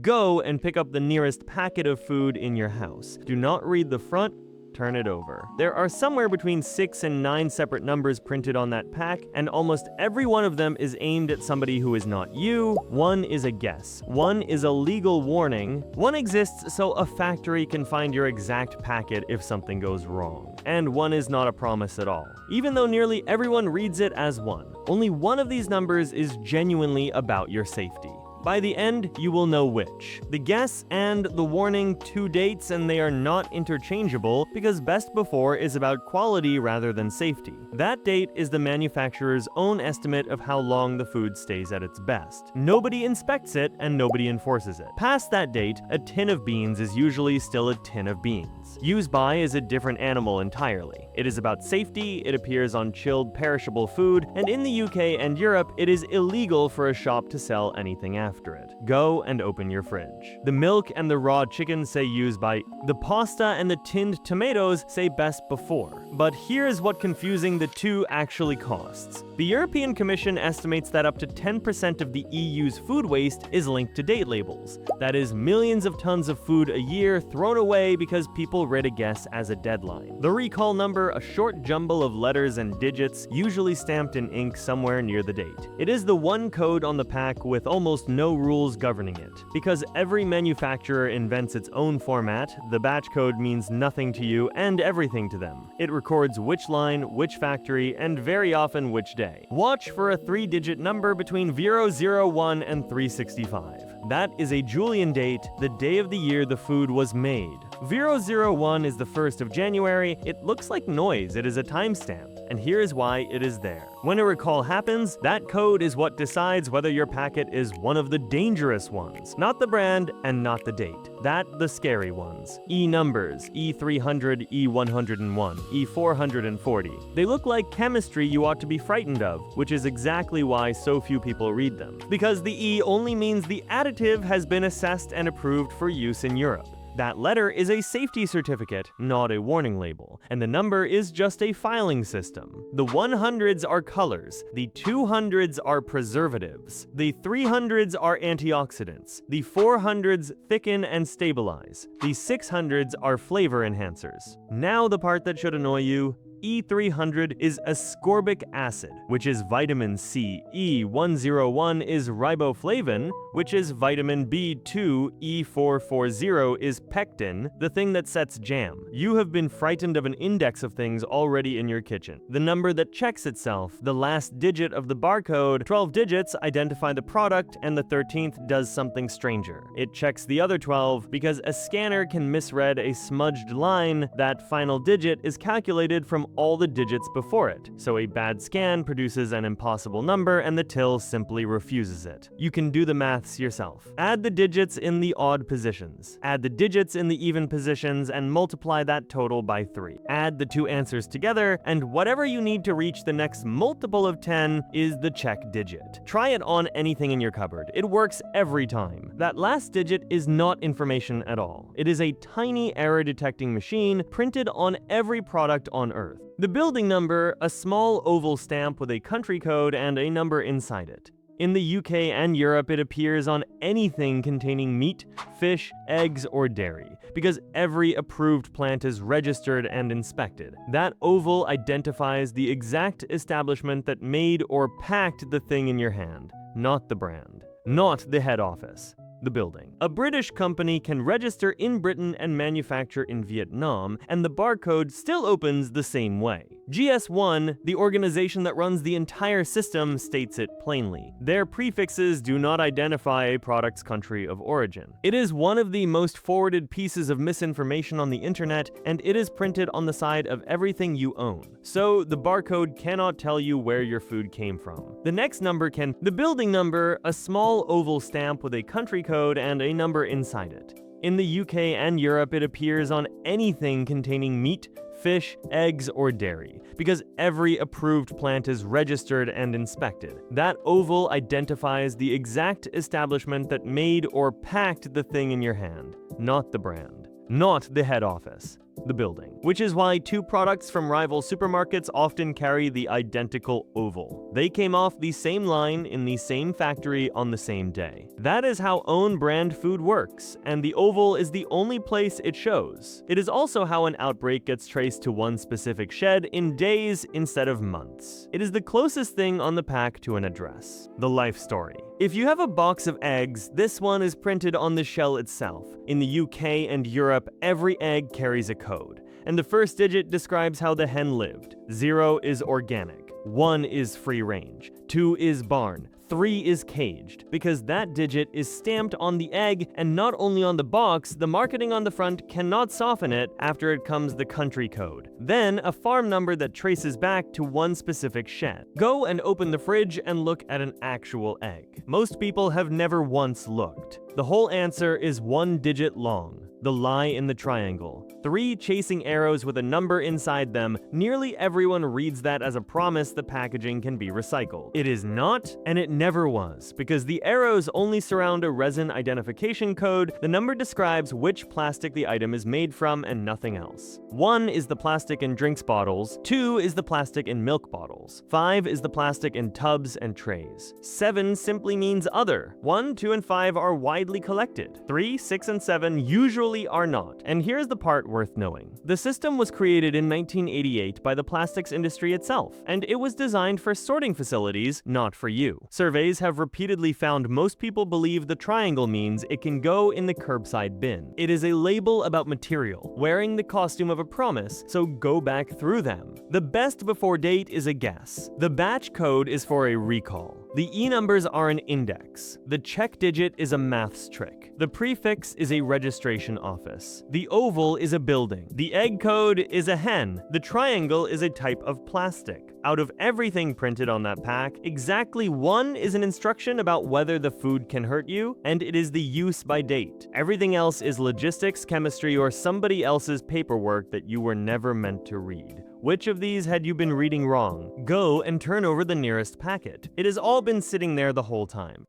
Go and pick up the nearest packet of food in your house. Do not read the front, turn it over. There are somewhere between 6 and 9 separate numbers printed on that pack, and almost every one of them is aimed at somebody who is not you. One is a guess. One is a legal warning. One exists so a factory can find your exact packet if something goes wrong. And one is not a promise at all. Even though nearly everyone reads it as one, only one of these numbers is genuinely about your safety. By the end, you will know which. The guess and the warning, two dates, and they are not interchangeable because best before is about quality rather than safety. That date is the manufacturer's own estimate of how long the food stays at its best. Nobody inspects it and nobody enforces it. Past that date, a tin of beans is usually still a tin of beans. Use by is a different animal entirely. It is about safety, it appears on chilled perishable food, and in the UK and Europe, it is illegal for a shop to sell anything after it. Go and open your fridge. The milk and the raw chicken say use by. The pasta and the tinned tomatoes say best before. But here's what confusing the two actually costs. The European Commission estimates that up to 10% of the EU's food waste is linked to date labels. That is millions of tons of food a year thrown away because people read a guess as a deadline. The recall number, a short jumble of letters and digits, usually stamped in ink somewhere near the date. It is the one code on the pack with almost no rules governing it. Because every manufacturer invents its own format, the batch code means nothing to you and everything to them. It records which line, which factory, and very often which day. Watch for a 3-digit number between 001 and 365. That is a Julian date, the day of the year the food was made. 001 is the 1st of January. It looks like noise. It is a timestamp. And here is why it is there. When a recall happens, that code is what decides whether your packet is one of the dangerous ones. Not the brand and not the date. That the scary ones. E numbers, E300, E101, E440. They look like chemistry you ought to be frightened of, which is exactly why so few people read them. Because the E only means the additive has been assessed and approved for use in Europe. That letter is a safety certificate, not a warning label, and the number is just a filing system. The 100s are colors, the 200s are preservatives, the 300s are antioxidants, the 400s thicken and stabilize, the 600s are flavor enhancers. Now the part that should annoy you. E300 is ascorbic acid, which is vitamin C. E101 is riboflavin, which is vitamin B2. E440 is pectin, the thing that sets jam. You have been frightened of an index of things already in your kitchen. The number that checks itself, the last digit of the barcode, 12 digits identify the product, and the 13th does something stranger. It checks the other 12 because a scanner can misread a smudged line. That final digit is calculated from all the digits before it, so a bad scan produces an impossible number and the till simply refuses it. You can do the maths yourself. Add the digits in the odd positions. Add the digits in the even positions and multiply that total by 3. Add the two answers together, and whatever you need to reach the next multiple of 10 is the check digit. Try it on anything in your cupboard. It works every time. That last digit is not information at all. It is a tiny error-detecting machine printed on every product on Earth. The building number, a small oval stamp with a country code and a number inside it. In the UK and Europe, it appears on anything containing meat, fish, eggs, or dairy, because every approved plant is registered and inspected. That oval identifies the exact establishment that made or packed the thing in your hand, not the brand, not the head office. The building. A British company can register in Britain and manufacture in Vietnam, and the barcode still opens the same way. GS1, the organization that runs the entire system, states it plainly. Their prefixes do not identify a product's country of origin. It is one of the most forwarded pieces of misinformation on the internet, and it is printed on the side of everything you own. So the barcode cannot tell you where your food came from. The next number can. The building number, a small oval stamp with a country code and a number inside it. In the UK and Europe, it appears on anything containing meat, fish, eggs, or dairy, because every approved plant is registered and inspected. That oval identifies the exact establishment that made or packed the thing in your hand, not the brand, not the head office. the building. Which is why two products from rival supermarkets often carry the identical oval. They came off the same line in the same factory on the same day. That is how own brand food works, and the oval is the only place it shows. It is also how an outbreak gets traced to one specific shed in days instead of months. It is the closest thing on the pack to an address. The life story. If you have a box of eggs, this one is printed on the shell itself. In the UK and Europe, every egg carries a code, and the first digit describes how the hen lived. 0 is organic, 1 is free range, 2 is barn, 3 is caged, because that digit is stamped on the egg, and not only on the box, the marketing on the front cannot soften it. After it comes the country code. Then a farm number that traces back to one specific shed. Go and open the fridge and look at an actual egg. Most people have never once looked. The whole answer is 1 digit long. The lie in the triangle. 3 chasing arrows with a number inside them. Nearly everyone reads that as a promise the packaging can be recycled. It is not, and it never was, because the arrows only surround a resin identification code. The number describes which plastic the item is made from and nothing else. 1 is the plastic in drinks bottles, 2 is the plastic in milk bottles, 5 is the plastic in tubs and trays. 7 simply means other. 1, 2, and 5 are widely collected. 3, 6, and 7 usually are not. And here's the part worth knowing. The system was created in 1988 by the plastics industry itself, and it was designed for sorting facilities, not for you. Surveys have repeatedly found most people believe the triangle means it can go in the curbside bin. It is a label about material, wearing the costume of a promise, so go back through them. The best before date is a guess. The batch code is for a recall. The E numbers are an index. The check digit is a maths trick. The prefix is a registration office. The oval is a building. The egg code is a hen. The triangle is a type of plastic. Out of everything printed on that pack, exactly 1 is an instruction about whether the food can hurt you, and it is the use by date. Everything else is logistics, chemistry, or somebody else's paperwork that you were never meant to read. Which of these had you been reading wrong? Go and turn over the nearest packet. It has all been sitting there the whole time.